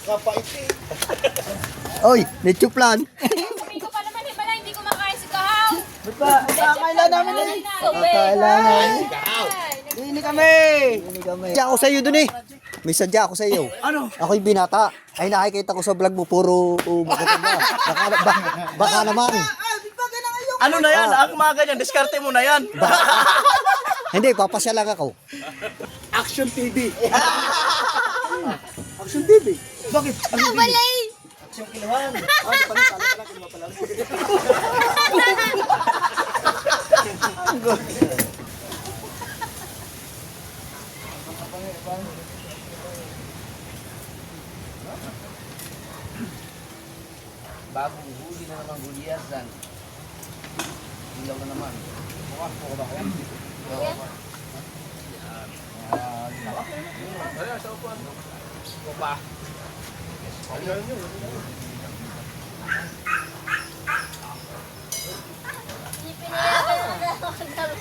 Kapait eh. Oy, nitsuplan. Sabi ko pa naman, pala hindi ko makain si Kahaw. Ba't ba? Kailan namin eh. Kailangan. Hindi kami. Sadya ako sa iyo dun eh. May sadya ako sa iyo. Ano? Ako'y binata. Ay nakikita ko sa vlog mo puro maganda. Baka naman. Ano na yan? Ang mga ganyan, diskarte mo na yan. Hindi, papasya lang ako. Action TV. Action TV? Bakit? Ang balay! Action kiluhan. Ah, pala, kiluhan pala. Bagong huli na naman gulyasan. Ilaw na naman. Mukha ba kaya? Hindi pinayagan na ako ng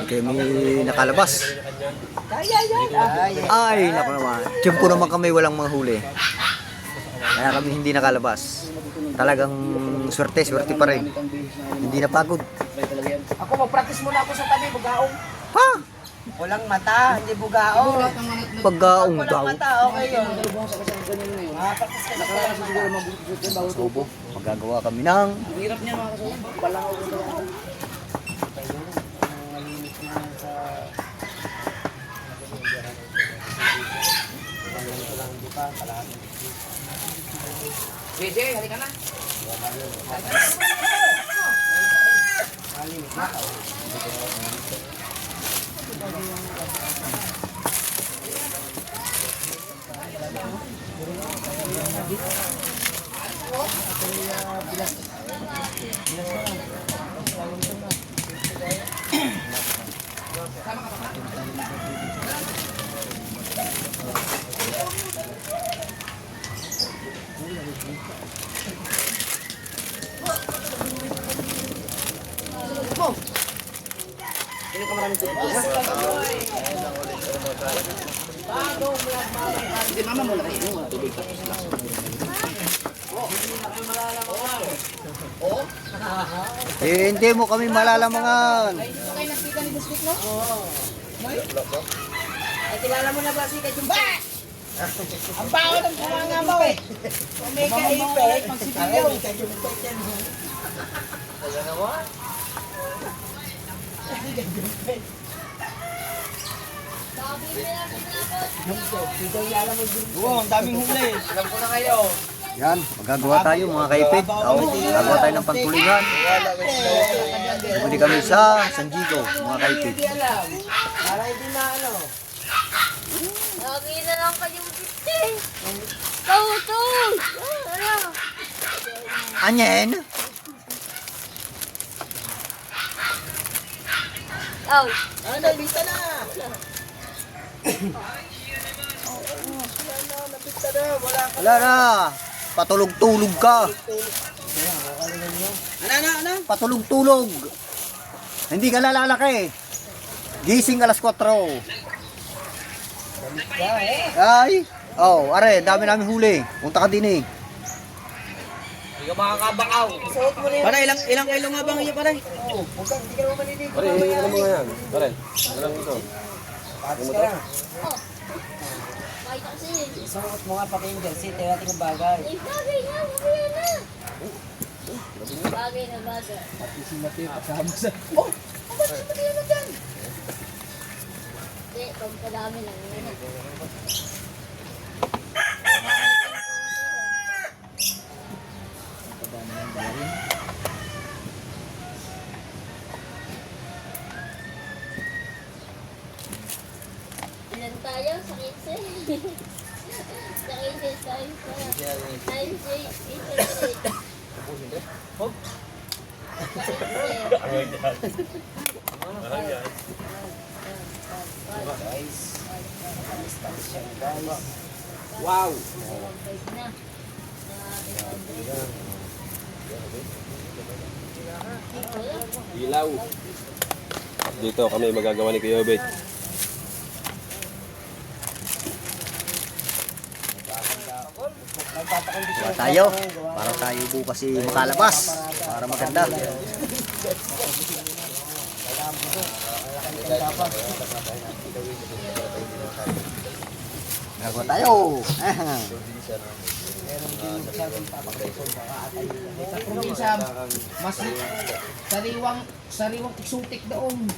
Okay, may nakalabas. Ay, naku naman. Tiyempo naman kami walang mahuli. Kaya kami hindi nakalabas. Talagang swerte pa rin. Hindi napagod. Ako, mag-practice muna ako sa tabi, bugaong. Ha? Walang mata, hindi bugaong. Paggaong daw. Mata, okay yun. Practice ka sa tabi. Sobo. Magagawa kami ng Hirap niya mga kasama. Balangaw ko na ako. JJ, halika na. Sino ka maraming tubig? Hindi, mama mo lang kayo. Tubig tapos lang. hindi mo kami malalamangan. Okay, nakita ni Bustik, no? Ay, kilala mo na ba si Kajumba? Ang baho ng kumanga mo eh. Omega Apex, magsipigaw. Oo, ang daming huli. Alam ko na kayo. Yan, magagawa tayo mga kaipit. Magagawa tayo ng pantulingan. Pwede kami sa San Diego, mga kaipit. Hindi alam. Para hindi maano. Lagi na lang kayong piti. Tutong! Ano? Anyen? Oh, Ano, bisa na. Wala na. Patulog-tulog ka. Ano? Patulog-tulog. Hindi ka lalaki. Gising alas 4. Ay. Oh, are, dami namin huli. Punta ka din eh. Hindi ka makakabakaw. Suot mo na yun. Para ilang kilo nga bang iyo pare? Oo, huwag ka, hindi ka naman manilig. Pare, ano mo nga yan? Pare, walang ito. Patis ka lang. kahit kasi. Suot mo nga pa kayong jersey, tirating ang bagay. Eh, bagay nga, mamaya na. Bagay na bagay. Si Mateo kasama sa... Oh, ang ba't mo din naman dyan? Hindi, pagkadami lang yun. Ilan tayo? Sa 15? Sa 15 tayo sa 9, 8, 8. Guys, distansya guys. Wow! Ilaw. Dito kami magagawa ni Kuya Obet. Gawa tayo. Para tayo bukas makalabas. Para maganda. Gagawa tayo. Sa probinsya, mas sariwang exotic doon.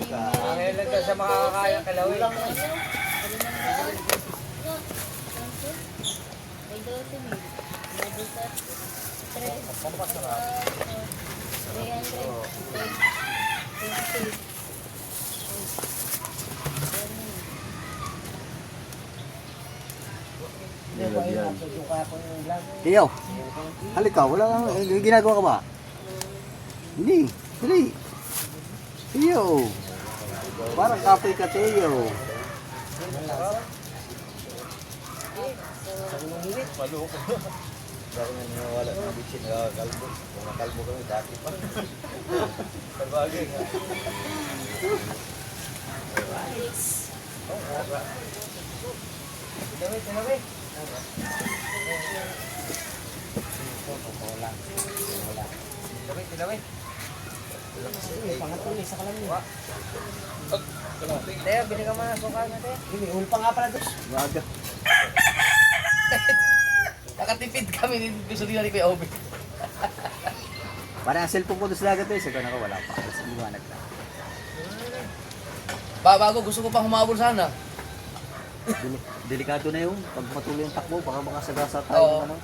Ngayon lang daw siya makakaya kalawin. May 12,000. May 300. Tiyo. Halika, wala kang ginagawa ka ba? Hindi. Dali. Tiyo. Parang kapoy ka, Tiyo. Dahil wala na bitsin na kalbo. Kung kalbo kami dati pa. Sabagay nga. Tinawin. Tinawin. Pangatuli sa kalam niya. Teo, bili ka mga suka na, Teo. Bili, pa nga pala dos. Gaga. Nakatipid kami ni Bisolina ni Kuya Obi. Parang ang cellphone ko doon sa dagat eh. Sabi ko wala pa. Alas liwanag na. Bago, gusto ko pang humabol sana. Delikado na yun. Pag matuloy yung takbo, baka makasagasa tayo Oo. ng ano.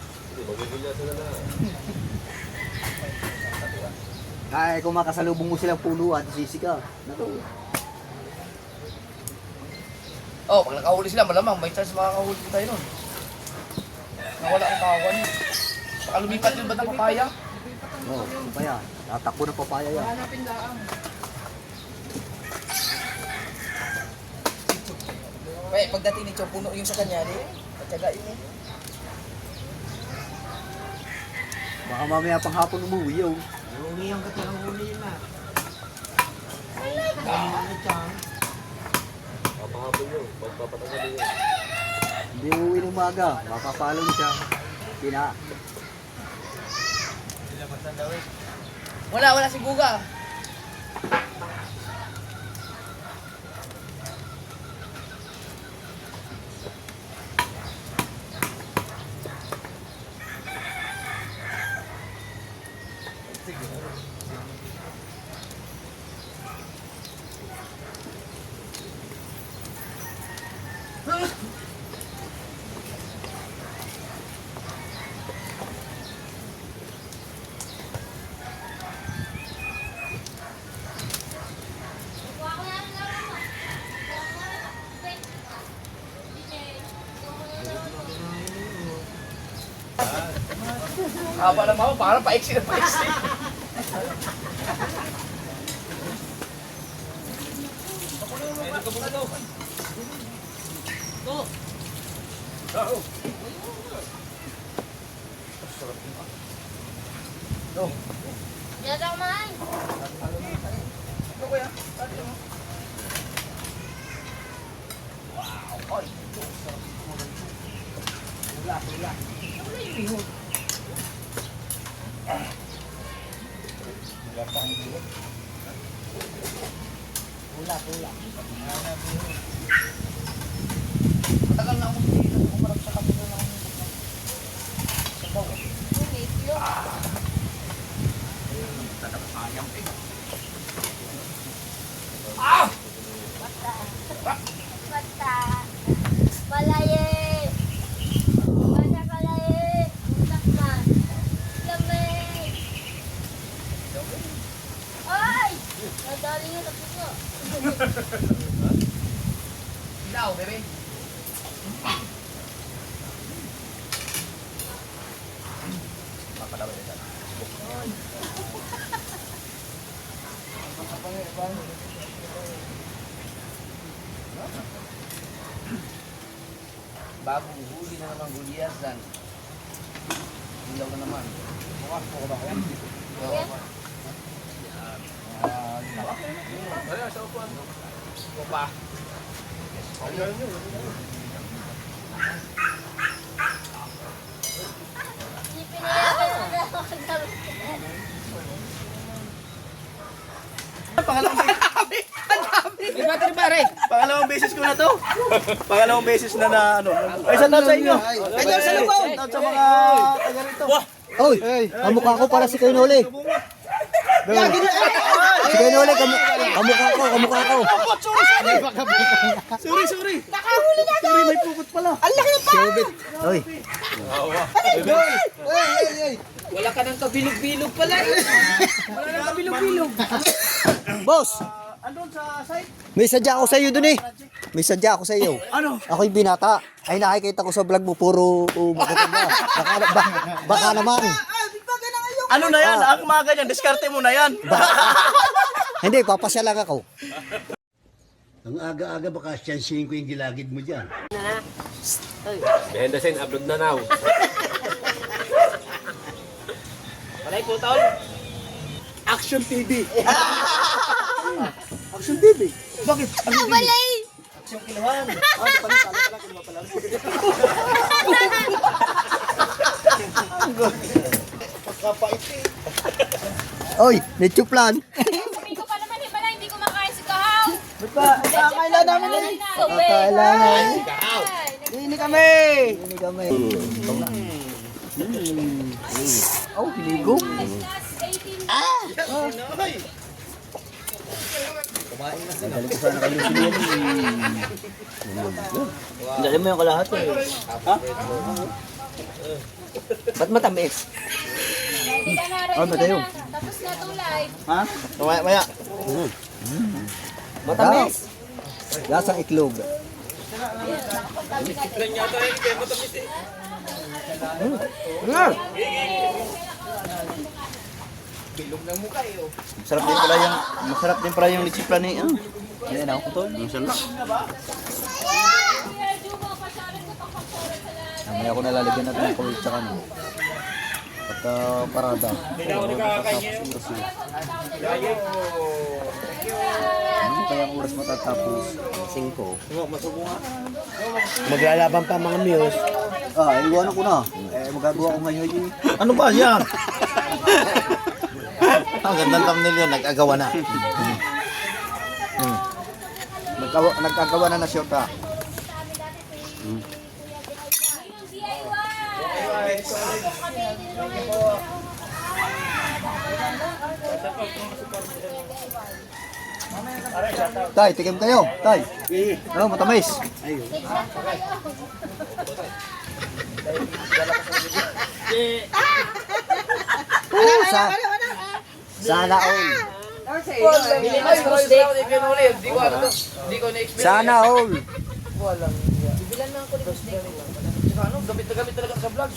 Kaya kung makasalubong mo silang punuan, sisi ka. Nato. Oh, pag nakahuli sila, malamang may chance makakahuli tayo nun. Nawala ang kawan. Baka lumipat yung batang papaya. Oo, papaya. Tatakbo ng papaya yan. Hanapin lang. Kaya pagdating ni Chong, puno yung sa kanya, di? Patsagain mo. Baka mamaya pang hapon umuwi yun. Uwi yung katirang huli yun na. Papahapon yun. Pagpapatagal yun. Hindi umuwi ng umaga. Mapapalong siya. Kina. Wala si Guga. Haba na mo, parang paiksi na paiksi. Diyan ako kumain. Ito kuya, dati mo. Wow, oy. Wala. Wala yung bihon. Wala. Matagal na akong dito. Kumarap sa kapito na akong sa bawah. May itlog. Sayang eh. Bata. Palaye. Palaye. Utak na. Lamay. Ay! Nadali yun. Tapos mo. Ilaw, bebe. Papalawin na bagong huli na naman guliyasan. Ilaw na naman. Bukas po ko ba kaya? Oo. Ay, sa upuan. Opa. Hindi pinayagan na maglaro. Pangalawang beses ko na to. Pangalawang beses na ano. Ay, sa sa inyo. Ay, sa lubaw. Sa mga taga rito. Oy, kamukha ko para si Kainole. Si Kainole, kamukha ko. Sorry. Sorry, may pukot pala. Oy, Wala ka ng kabilog-bilog pala. Wala nang kabilog-bilog. boss, Andun sa site. may sadya ako sa iyo dun eh. May sadya ako sa iyo. Ano? Ako'y binata. Ay nakikita ko sa vlog mo, puro magaganda. Baka naman. Ano na yan? Ang mga ganyan, diskarte mo na yan. Hindi, papasya lang ako. Ang aga-aga baka siyansihin ko yung gilagid mo dyan. Behind the scene, upload na now. Palay po taon. Action TV. Action TV? Bakit? Ano TV? Balay! Action Kiluhan. Pala, kiluha pala. Pagkapait eh. Oy, netuplan. Sabi ko pa naman, himala, hindi ko makain si Kahaw. Kailan namin eh. Kailangan. Hindi kami. Hindi kami. Oh, ligo. Dali ko sana kayo sila. Dali mo yung kalahat eh. Ha? Ba't matamis? Hindi ka na Oh, matayo. Tapos na tulay. Ha? Maya. Matamis. Lasang iklog. Masarap din pala yung litsiplan ni. Ayan ako tol. Masarap. Mamaya ako nalalagyan natin ng kulit sa kanya. At parada. Ano kaya ang oras matatapos? 5. Maglalaban pa mga muse. Iwanan ko na. Magagawa ko ngayon yun. Ano ba yan? Ang gandang thumbnail yun, nag-agawa na. Nagkagawa na na shota. Tay, tikim kayo. Tay. Oh, matamis. Sana all. Bili mas cross day. Hindi ko ano to. Hindi ko na-expect. Sana all. Bibilan na ako ni cross day. Tsaka ano, gamit na gamit talaga sa vlog.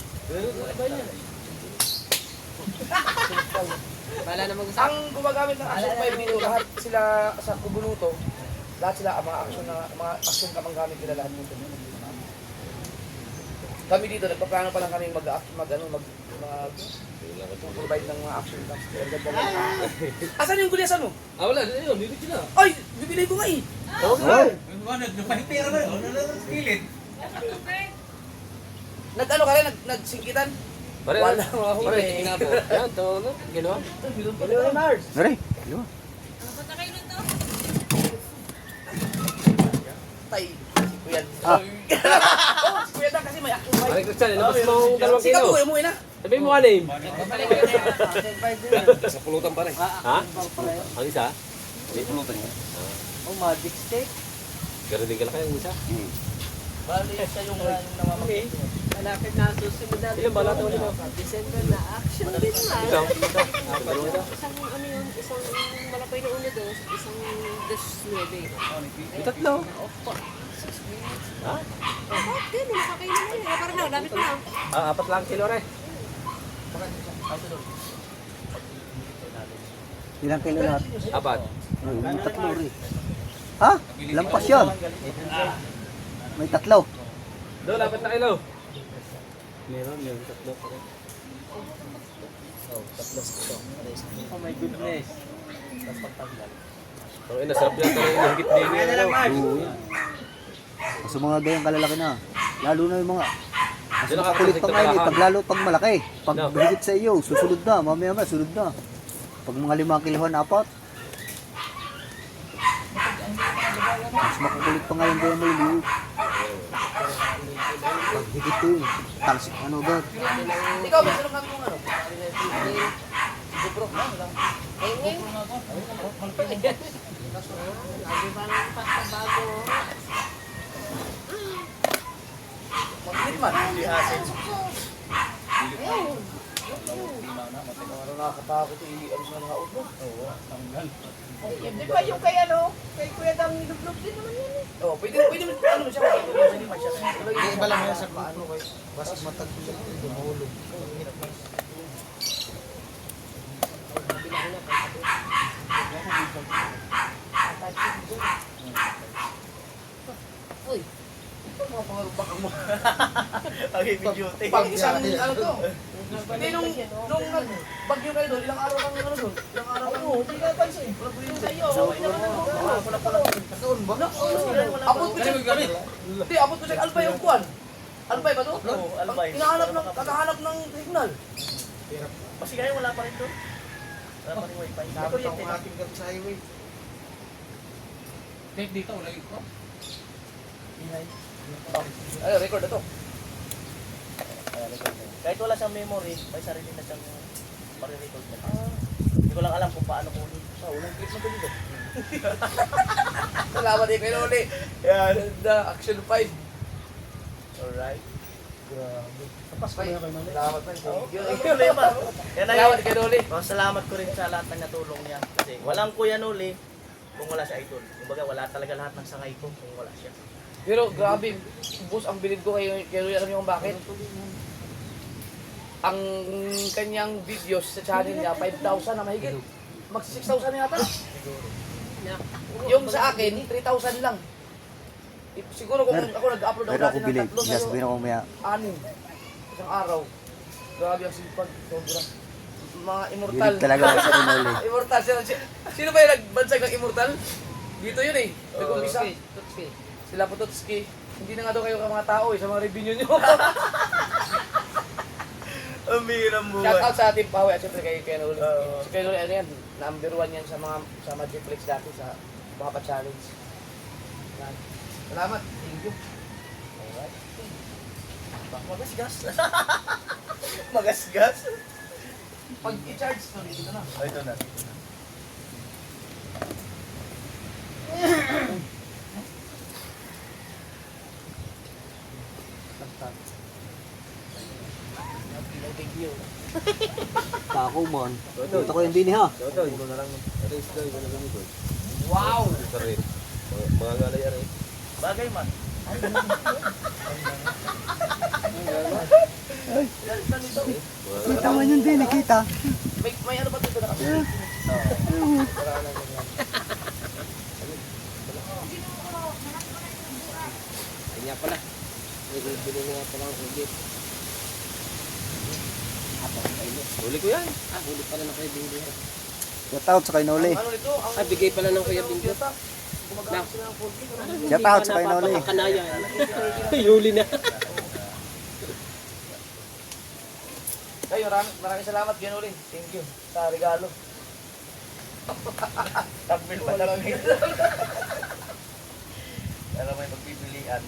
Ang gumagamit ng Action 5 dito, lahat sila sa Kubunuto, lahat sila ang mga action kamang gamit nila lahat dito. Kami dito, nagpaplano pa lang kami provide ng mga action cams. Asan yung gulyasan mo? Wala, yun, bibig na. Ay, bibili ko nga eh. Nag-ano ka rin, nagsingkitan? Pare, Wala mga huli. pare, tingin na po. Yan, to, ano, ginawa. Nari. Tay, si Kuya. Oh, si Kuya Dan kasi may action Pare, fight. Christian, ilabas mo ang 2 Sika kilo. po, umuwi na. Sabihin mo ka name. Sa pulutan pare. Ha? Ang isa? Sa pulutan niya. Oh, magic stick. Ganun din kalaki ang isa. Bali, siya yung namamagay. Malapit na ang susunod na Ilan ba lahat naman ito? December na action din na. Ikaw? Isang ano yun, isang malapay na ulo doon, isang desnuebe. Yung tatlo. Ha? Okay, nakakain naman yun. Parang na, dami ko lang. 4 lang kilo re. Ilang kilo lahat? 4. May tatlo rin. Ha? Lampas yan. May tatlo. Doon, 4 na kilo. Meron tatlo pa rin. Oh my goodness. Ang ina, sarap yan talaga yung higit din. Sa mga gayang kalalaki na. Lalo na yung mga mas Sino ka makukulit kasi pa ngayon eh. nagtatakan? Pag lalo pag malaki. Pag No. higit sa iyo, susunod na. Mamaya sunod na. Pag mga 5 kilohan, 4. Mas makukulit pa ngayon gayang may liw. Pag higit ko yun. Talsik ano ba? Ikaw, may sarong kami mong ano? GoPro. Lagi pa lang bago. Maglit man. Parang nakakatakot i-ano sa mga ulo. Di ba yung kay ano? Kay Kuya Dang lublog din naman yan eh. Oh, pwede ano siya. Pwede man siya. Iba lang yan sa paano kayo. Basig matag ko siya. Dumulog. Uy, Mga pangarubakang mo. Okay, duty. Pag isang ano to. Hindi nung nagbagyo kayo doon, ilang araw kang ano doon? Ilang araw kang hindi ka pansin. Wala po yun sa'yo. Abot ko siya. Hindi, abot ko siya. Albay yung kuwan. Albay ba to? Oo, Albay. Kakahanap ng signal. Kasi ngayon wala pa rin doon. Wala pa rin wifi. Dapat ako ating gab sa highway. Dito, lagi ko. Ay, record na to. Kahit wala siyang memory, may sarili na siyang pare-record na. Hindi ko lang alam kung paano kunin. Unang clip na to dito. Salamat eh, kayo ulit. Yan. The Action 5. Alright. Tapos kayo kayo ulit. Salamat man. Thank you. Walang problema. Yan na Salamat yun. kayo ulit. Salamat ko rin sa lahat ng natulong niya. Kasi walang Kuya Noli kung wala si Idol. Kumbaga wala talaga lahat ng sangay ko kung wala siya. Pero grabe, boss, ang bilib ko kayo, alam niyo kung bakit? Ang kanyang videos sa channel niya, 5,000 na mahigit. Mag 6,000 na yata. Yung sa akin, 3,000 lang. Siguro kung ako nag-upload ako Pero ako dati ng bilib. tatlo sa'yo, Sasabihin ako maya. 6. Isang araw. Grabe ang sipag. Sobra. Mga immortal. Bilib talaga ako sa Rinoli. Immortal. Sino ba yung nagbansag ng immortal? Dito yun eh. Nag-umpisa. Sila Pototski. Hindi na nga daw kayo mga tao eh, sa mga review nyo. Ang bihirang Shout out sa ating Pawe at syempre kay Ken Uli. Si Ken Uli, ano yan, number 1 yan sa mga sa Magicflix dati sa mga pa-challenge. Yan. Salamat. Thank you. Alright. Magasgas. Magasgas. Pag i-charge to, dito na. Oh, ito na. Thank you. Tako man. Ito ko yung dini ha. Ito, ito na lang. Race daw, ito na lang ito. Wow! Sorry. Mga ngalay yan eh. Bagay man. Kita man yung dini, kita. May ano ba dito na kami? Kanya pala. Bili nga pala ang higit. Huli ko yan. Huli pala ng Kuya Bingo. Shout out sa kay Noli. Ano nito? Ang Bigay pala ng Kuya Bingo. gumagamit sila ng 4G. Shout out sa kay Noli. Huli na. Kayo, maraming salamat, Ken Uli. Thank you sa regalo. Tagbil pa tagbil. Alam mo yung pagpipilian.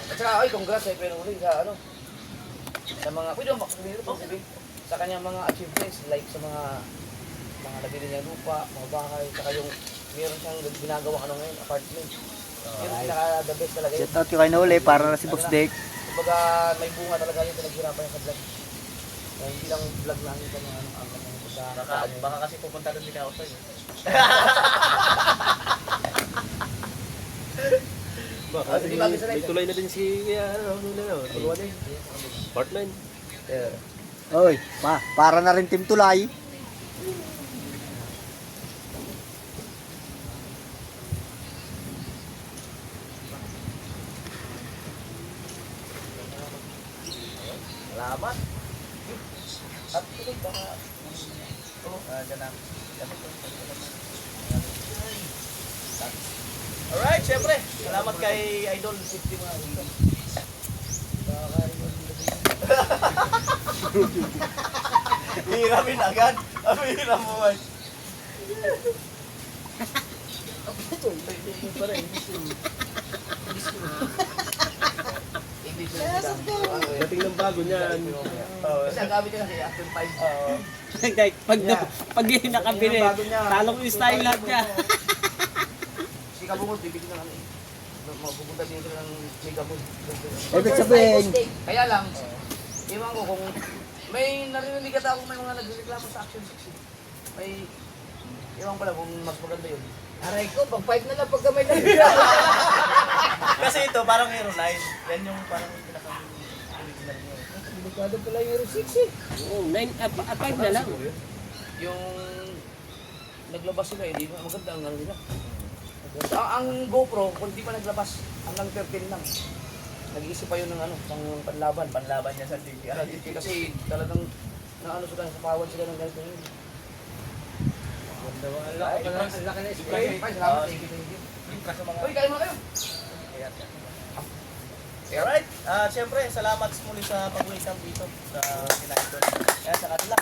At saka, ay, congrats kay Ken Uli sa ano. Sa mga, pwede mo makakabili po sabihin. Sa kanyang mga achievements, like sa mga nabili niyang lupa, mga bahay, saka yung meron siyang ginagawa ano ngayon, apartment. Yun ang pinaka-the best talaga yun. Shout out kay Noli para na si Box Dick. Kumbaga, may bunga talaga yung pinaghirapan niya sa vlog. Hindi lang vlog lang yung kanyang ang kanyang sa Baka kasi pupunta doon din ako sa'yo. Baka Hindi bagay sa may life. tulay na din si Tulungan eh. Part 9. Oy, para na rin Team Tulay. Salamat. At tuloy baka... Oo, dyan na. Alright, syempre. Salamat kay Idol. Hiramin agad. Ang hiram mo ay. Dating ng bago niyan. Kasi ang gamit niya kasi after 5. Pag nakabili, talong yung style lahat niya. Si Kabungol, bibigyan na kami. Mapupunta din sila ng Chigabong. Ibig sabihin, Kaya lang, iwan ko kung may narinig ata ako may mga nagreklamo sa Action 6. May, iwan ko lang kung mas maganda yun. Aray ko, pag 5 na lang pagka may nagreklamo. Kasi ito parang Hero 9. Yan yung parang pinaka-original nyo. Delikado pala yung Hero 6 eh. Oo, 5 na lang. Yung naglabas sila, hindi maganda ang ano nila. Ang GoPro, kung di pa naglabas, hanggang 13 lang. Nag-iisip pa yun ng ano, pang panlaban. Panlaban niya sa TV. Kasi talagang naano sila, napawan sila ng ganito yun. Ang laki na spray. Salamat, thank you. Uy, kain mo kayo. Alright, syempre, salamat muli sa pag-welcome dito sa Kinaiton. Kaya sa kanila.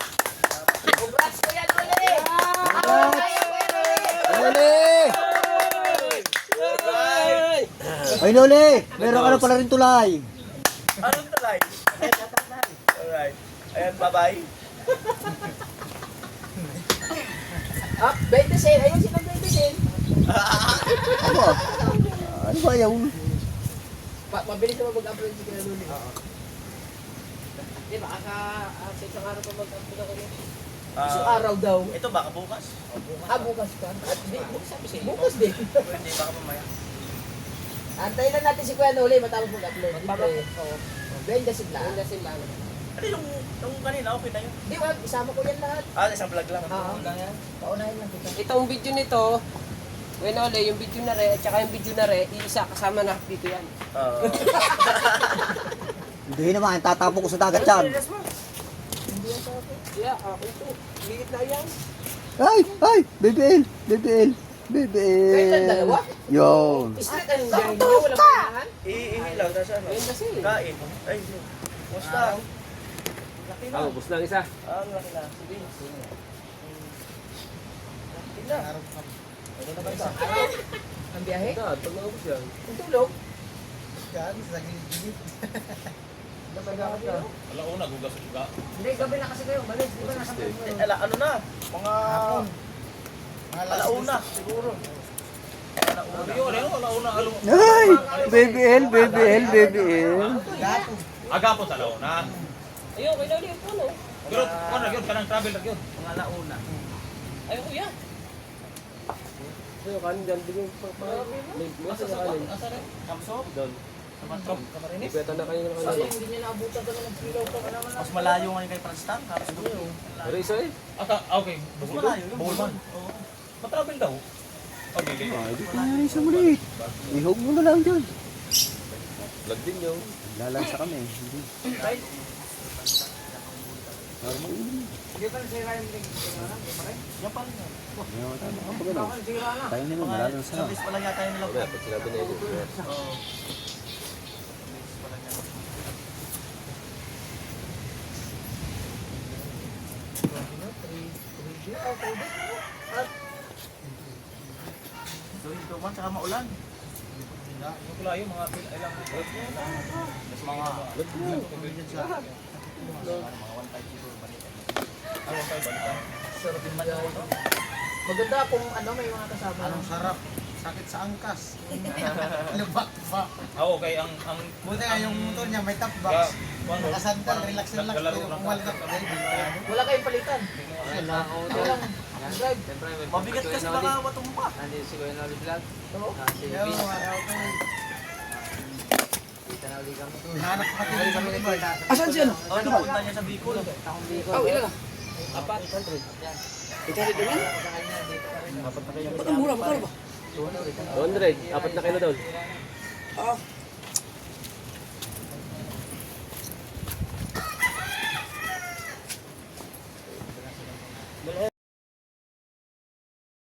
Congrats ko yan, Noli! Noli! Ay, Noli! Meron ka na pala rin tulay. Anong tulay? Alright. Ayan, bye-bye. Ah, 20 sen. Ayun si 20 sen. Ano? Ano ba yung... Mabilis naman mag-upload si Kina Noli. Di ba, sa isang araw pa mag-upload ako nito. Isang araw daw. Ito baka bukas. Bukas pa. At di, bukas din. Pwede baka mamaya. Antayin lang natin si Kuya Noli matapos mag-upload. Oo. 20 sen lang. Ang dasin lang. Ano yung kanina, okay na yun. Di ba, isama ko yan lahat. Isang vlog lang. Oo. Paunahin lang kita. Itong video nito, when ole, yung video na re, at saka yung video na re, iisa kasama na dito yan. Hindi naman, tatapon ko sa dagat yan. Yeah, okay to. Ligit na yan. Ay! Ay! BBL! BBL! BBL! Kayo lang dalawa? Yun! Straight ang galing niyo, walang kailangan. Ihilaw na siya. Ayun kasi. Kain. Ay, musta? Laki na. Ubus lang isa. Laki na. Sige. Laki na. Ano na ba ito? Ang biyahe? Pag naubos yan. Ang tulog? Alauna, gugas uga. Hindi, gabi na kasi kayo. Malis, di ba nasa Ano na? Mga... Alauna, siguro. Alauna. Ay! BBL! BBL! BBL! Agapon sa launa. Ayun, kailan ulit po, no? Pero ano yun, kanang travel lang yun. Mga alauna. Ayun, kuya. Yung kanin dyan, bigyan pa. Masa na kanin. Kamso? Doon. Kamarinis? Beta na kayo ng Kasi kanin. hindi niya naabutan ka ng silaw ka naman. Mas malayo ngayon kay Franstan. Tapos doon. Pero isa eh. Okay. Mas malayo yun. Bungol man. Oo. Matravel daw. Okay, dili. Ay, di ko nangyari sa muli. Ihog mo na lang dyan. Vlog din yun. Lalansa kami. Hindi. Right? Hindi pa nasira yung link. Yan pa rin. Ayaw, tama ka pag ano. Tayo nila, malalang sa. Service pa lang yata yung nilang. Wala, pag sinabi na yun. Oo. So, ito man, saka maulan. Wala yung mga ilang mas mga Sarap yung malayo. Maganda kung ano, may mga kasama. Anong sarap? Sakit sa angkas. Lubak pa. okay ang Buti nga yung motor niya may top ga- box. ano, Nakasandal, relax. Naglalaro Pero lang. kung wala ka, Wala kayong palitan. Walang drive. Mabigat kasi baka matumpa. hanap ka pati kami ni Boy. Asan siya? Oh, napunta niya sa Bicol. Oh, ilan? Apat. Ikaw rin naman? Ba't ang mura? Magkano ba? 200. Apat na kilo doon. Ah,